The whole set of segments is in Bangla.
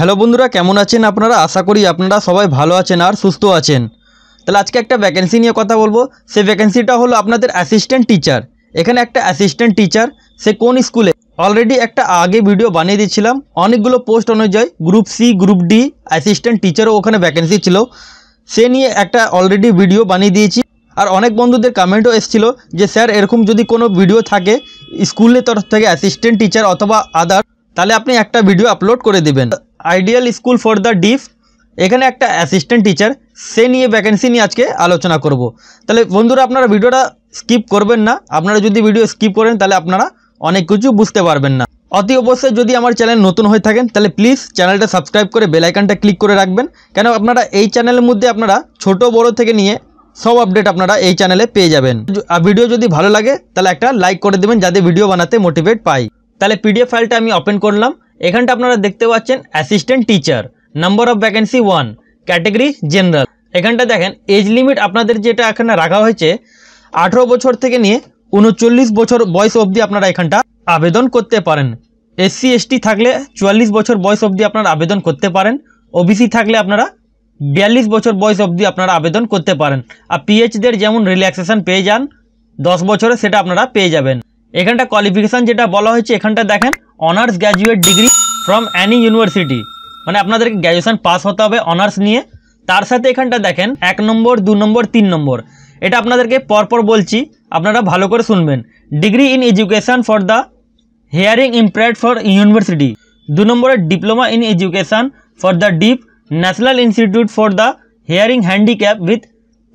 হ্যালো বন্ধুরা, কেমন আছেন আপনারা? আশা করি আপনারা সবাই ভালো আছেন আর সুস্থ আছেন। তাহলে আজকে একটা ভ্যাকেন্সি নিয়ে কথা বলবো। সেই ভ্যাকেন্সিটা হলো আপনাদের অ্যাসিস্ট্যান্ট টিচার। এখানে একটা অ্যাসিস্ট্যান্ট টিচার, সে কোন স্কুলে, অলরেডি একটা আগে ভিডিও বানিয়ে দিয়েছিলাম। অনেকগুলো পোস্ট অনুযায়ী group C, group D assistant টিচারও ওখানে ভ্যাকেন্সি ছিল। সে নিয়ে একটা অলরেডি ভিডিও বানিয়ে দিয়েছি। আর অনেক বন্ধুদের কমেন্টও এসেছিলো যে স্যার এরকম যদি কোনো ভিডিও থাকে স্কুলের তরফ থেকে অ্যাসিস্ট্যান্ট টিচার অথবা আদার, তাহলে আপনি একটা ভিডিও আপলোড করে দেবেন। আইডিয়াল স্কুল ফর দ্য ডিফ, এখানে একটা অ্যাসিস্ট্যান্ট টিচার, সে নিয়ে ভ্যাকেন্সি নিয়ে আজকে আলোচনা করব। তাহলে বন্ধুরা আপনারা ভিডিওটা স্কিপ করবেন না। আপনারা যদি ভিডিও স্কিপ করেন তাহলে আপনারা অনেক কিছু বুঝতে পারবেন না। অতি অবশ্যই যদি আমার চ্যানেল নতুন হয়ে থাকেন তাহলে প্লিজ চ্যানেলটা সাবস্ক্রাইব করে বেল আইকনটা ক্লিক করে রাখবেন। কেন আপনারা এই চ্যানেলের মধ্যে আপনারা ছোট বড় থেকে নিয়ে সব আপডেট আপনারা এই চ্যানেলে পেয়ে যাবেন। আর ভিডিও যদি ভালো লাগে তাহলে একটা লাইক করে দেবেন, যাতে ভিডিও বানাতে মোটিভেট পাই। তাহলে পিডিএফ ফাইলটা আমি ওপেন করলাম। এখানটা আপনারা দেখতে পাচ্ছেন assistant teacher, number of vacancy 1, category general. এখানটা দেখেন এজ লিমিট আপনাদের যেটা এখানে রাখা হয়েছে 18 বছর থেকে নিয়ে 39 বছর বয়স অবধি আপনারা এখানটা আবেদন করতে পারেন। এসসি এসটি থাকলে 44 বছর বয়স অবধি আপনারা আবেদন করতে পারেন। ওবিসি থাকলে আপনারা 42 বছর বয়স অবধি আপনারা আবেদন করতে পারেন। আর পিএইচদের যেমন রিল্যাক্সেশন পেয়ে যান 10 বছরে, সেটা আপনারা পেয়ে যাবেন। এখানটা কোয়ালিফিকেশান যেটা বলা হয়েছে, এখানটা দেখেন honours graduate degree from Annie university, মানে আপনাদেরকে গ্র্যাজুয়েশন পাস হতে হবে অনার্স নিয়ে। তার সাথে এখানটা দেখেন 1 নম্বর, 2 নম্বর, 3 নম্বর, এটা আপনাদেরকে পরপর বলছি, আপনারা ভালো করে শুনবেন। Degree in education for the hearing impaired for university. 2 নম্বরে diploma in education for the deaf national institute for the hearing handicap with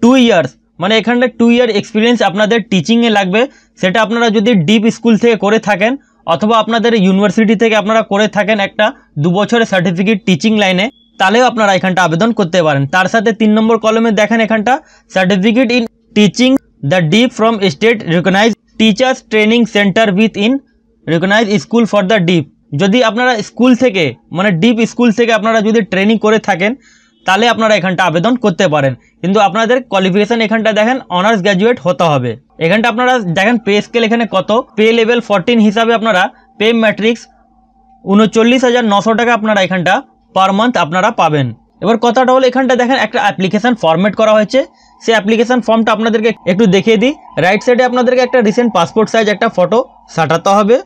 2 years, মানে এখানটা 2 ইয়ার এক্সপিরিয়েন্স আপনাদের টিচিংয়ে লাগবে। সেটা আপনারা যদি ডিপ স্কুল থেকে করে থাকেন অথবা আপনাদের ইউনিভার্সিটি থেকে আপনারা করে থাকেন একটা 2 বছরের সার্টিফিকেট টিচিং লাইনে, তাহলেও আপনারা এখানটা আবেদন করতে পারেন। তার সাথে 3 নম্বর কলমে দেখেন এখানটা certificate in teaching the dip from state recognise teachers training centre with in recognise school for the dip. যদি আপনারা স্কুল থেকে, মানে ডিপ স্কুল থেকে আপনারা যদি ট্রেনিং করে থাকেন তাহলে আপনারা এখানটা আবেদন করতে পারেন। কিন্তু আপনাদের কোয়ালিফিকেশন এখানটা দেখেন অনার্স গ্র্যাজুয়েট হতে হবে। এখানটা আপনারা দেখেন পে স্কেল এখানে কত, পে লেভেল 14 হিসাবে আপনারা পে ম্যাট্রিক্স 39,900 টাকা আপনারা এখানটা পার মান্থ আপনারা পাবেন। এবার কথাটা হলো এখানটা দেখেন একটা অ্যাপ্লিকেশন ফরম্যাট করা হয়েছে। সেই অ্যাপ্লিকেশন ফর্মটা আপনাদেরকে একটু দেখিয়ে দিই। রাইট সাইডে আপনাদেরকে একটা রিসেন্ট পাসপোর্ট সাইজ একটা ফটো সাটাতে হবে।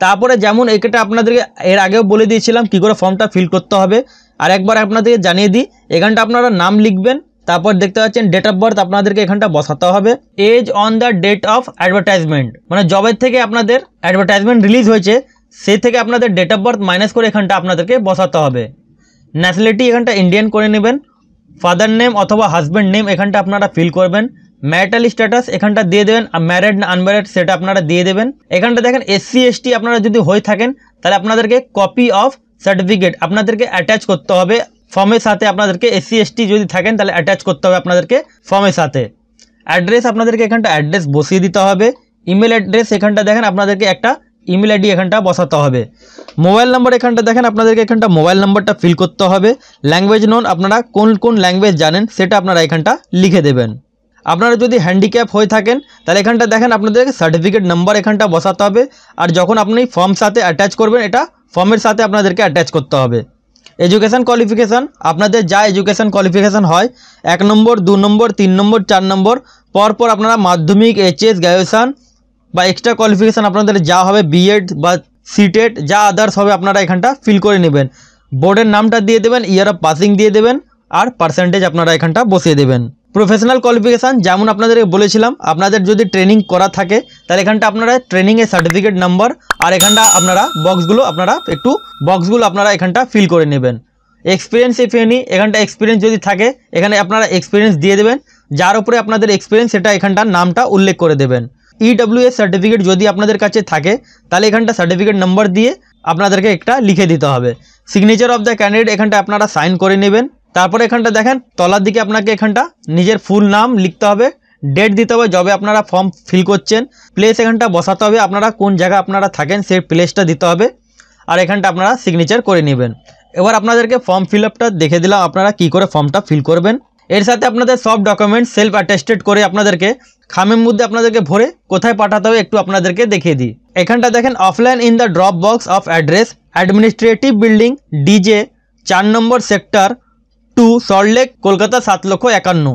তারপরে যেমন এটা আপনাদেরকে এর আগেও বলে দিয়েছিলাম কী করে ফর্মটা ফিল করতে হবে, আর একবার আপনাদেরকে জানিয়ে দিই। এখানটা আপনারা নাম লিখবেন, তারপর দেখতে পাচ্ছেন ডেট অফ বার্থ আপনাদেরকে এখানটা বসাতে হবে। As on the date of advertisement, মানে জবের থেকে আপনাদের অ্যাডভার্টাইজমেন্ট রিলিজ হয়েছে সেই থেকে আপনাদের ডেট অফ বার্থ মাইনাস করে এখানটা আপনাদেরকে বসাতে হবে। ন্যাশনালিটি এখানটা ইন্ডিয়ান করে নেবেন। ফাদার নেম অথবা হাজব্যান্ড নেম এখানটা আপনারা ফিল করবেন। ম্যারিটাল স্ট্যাটাস এখানটা দিয়ে দেবেন, ম্যারিড না আনম্যারিড সেটা আপনারা দিয়ে দেবেন। এখানটা দেখেন এসসি এসটি আপনারা যদি হয়ে থাকেন তাহলে আপনাদেরকে কপি অফ সার্টিফিকেট আপনাদেরকে অ্যাটাচ করতে হবে ফর্মের সাথে। আপনাদেরকে এসসি এসটি যদি থাকেন তাহলে অ্যাটাচ করতে হবে আপনাদেরকে ফর্মের সাথে। অ্যাড্রেস আপনাদেরকে এখানটা অ্যাড্রেস বসিয়ে দিতে হবে। ইমেল অ্যাড্রেস এখানটা দেখেন আপনাদেরকে একটা ইমেল আইডি এখানটা বসাতে হবে। মোবাইল নাম্বার এখানটা দেখেন আপনাদেরকে এখানটা মোবাইল নাম্বারটা ফিল করতে হবে। ল্যাঙ্গুয়েজ নোন, আপনারা কোন কোন ল্যাঙ্গুয়েজ জানেন সেটা আপনারা এখানটা লিখে দেবেন। আপনারা যদি হ্যান্ডিক্যাপ হয়ে থাকেন তাহলে এখানটা দেখেন আপনাদেরকে সার্টিফিকেট নাম্বার এখানটা বসাতে হবে। আর যখন আপনি ফর্ম সাথে অ্যাটাচ করবেন এটা ফর্মের সাথে আপনাদেরকে অ্যাটাচ করতে হবে। এডুকেশান কোয়ালিফিকেশান আপনাদের যা এডুকেশান কোয়ালিফিকেশান হয় 1 নম্বর, 2 নম্বর, 3 নম্বর, 4 নম্বর পরপর আপনারা মাধ্যমিক, এইচএস, গ্র্যাজুয়েশান বা এক্সট্রা কোয়ালিফিকেশান আপনাদের যা হবে বিএড বা সিটেট যা আদার্স হবে আপনারা এখানটা ফিল করে নেবেন। বোর্ডের নামটা দিয়ে দেবেন, ইয়ার অফ পাসিং দিয়ে দেবেন, আর পার্সেন্টেজ আপনারা এখানটা বসিয়ে দেবেন। প্রফেশনাল কোয়ালিফিকেশান যেমন আপনাদেরকে বলেছিলাম, আপনাদের যদি ট্রেনিং করা থাকে তাহলে এখানটা আপনারা ট্রেনিংয়ের সার্টিফিকেট নাম্বার আর এখানটা আপনারা বক্সগুলো আপনারা এখানটা ফিল করে নেবেন। এক্সপিরিয়েন্স ইফ এনি, এখানটা এক্সপিরিয়েন্স যদি থাকে এখানে আপনারা এক্সপিরিয়েন্স দিয়ে দেবেন। যার উপরে আপনাদের এক্সপিরিয়েন্স সেটা এখানটা নামটা উল্লেখ করে দেবেন। ইডব্লিউএস সার্টিফিকেট যদি আপনাদের কাছে থাকে তাহলে এখানটা সার্টিফিকেট নাম্বার দিয়ে আপনাদেরকে একটা লিখে দিতে হবে। সিগনেচার অফ দ্য ক্যান্ডিডেট এখানটা আপনারা সাইন করে নেবেন। তারপরে এখানটা দেখেন তলার দিকে আপনাকে এখানটা নিজের ফুল নাম লিখতে হবে, ডেট দিতে হবে যবে আপনারা ফর্ম ফিল করছেন, প্লেস এখানটা বসাতে হবে, আপনারা কোন জায়গায় আপনারা থাকেন সেই প্লেসটা দিতে হবে, আর এখানটা আপনারা সিগনেচার করে নেবেন। এবার আপনাদেরকে ফর্ম ফিল আপটা দেখে দিলাম আপনারা কি করে ফর্মটা ফিল করবেন। এর সাথে আপনাদের সব ডকুমেন্টস সেলফ অ্যাটেস্টেড করে আপনাদেরকে খামের মধ্যে আপনাদেরকে ভরে কোথায় পাঠাতে হবে একটু আপনাদেরকে দেখিয়ে দিই। এখানটা দেখেন offline in the drop box of address administrative building DJ 4 number sector 2 Salt Lake Kolkata 7,51,000।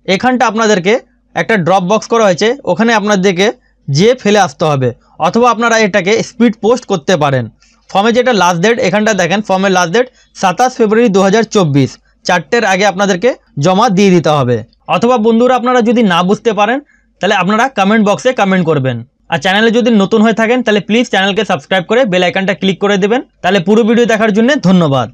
এখানটা আপনাদেরকে একটা ড্রপ বক্স করা হয়েছে, ওখানে আপনাদেরকে যেয়ে ফেলে আসতে হবে, অথবা আপনারা এটাকে স্পিড পোস্ট করতে পারেন। ফর্মে যেটা লাস্ট ডেট এখানটা দেখেন, ফর্মের লাস্ট ডেট 27 ফেব্রুয়ারি 2024, 4টের আগে আপনাদেরকে জমা দিয়ে দিতে হবে। অথবা বন্ধুরা আপনারা যদি না বুঝতে পারেন তাহলে আপনারা কমেন্ট বক্সে কমেন্ট করবেন। আর চ্যানেলে যদি নতুন হয়ে থাকেন তাহলে প্লিজ চ্যানেলকে সাবস্ক্রাইব করে বেল আইকনটা ক্লিক করে দেবেন। তাহলে পুরো ভিডিও দেখার জন্য ধন্যবাদ।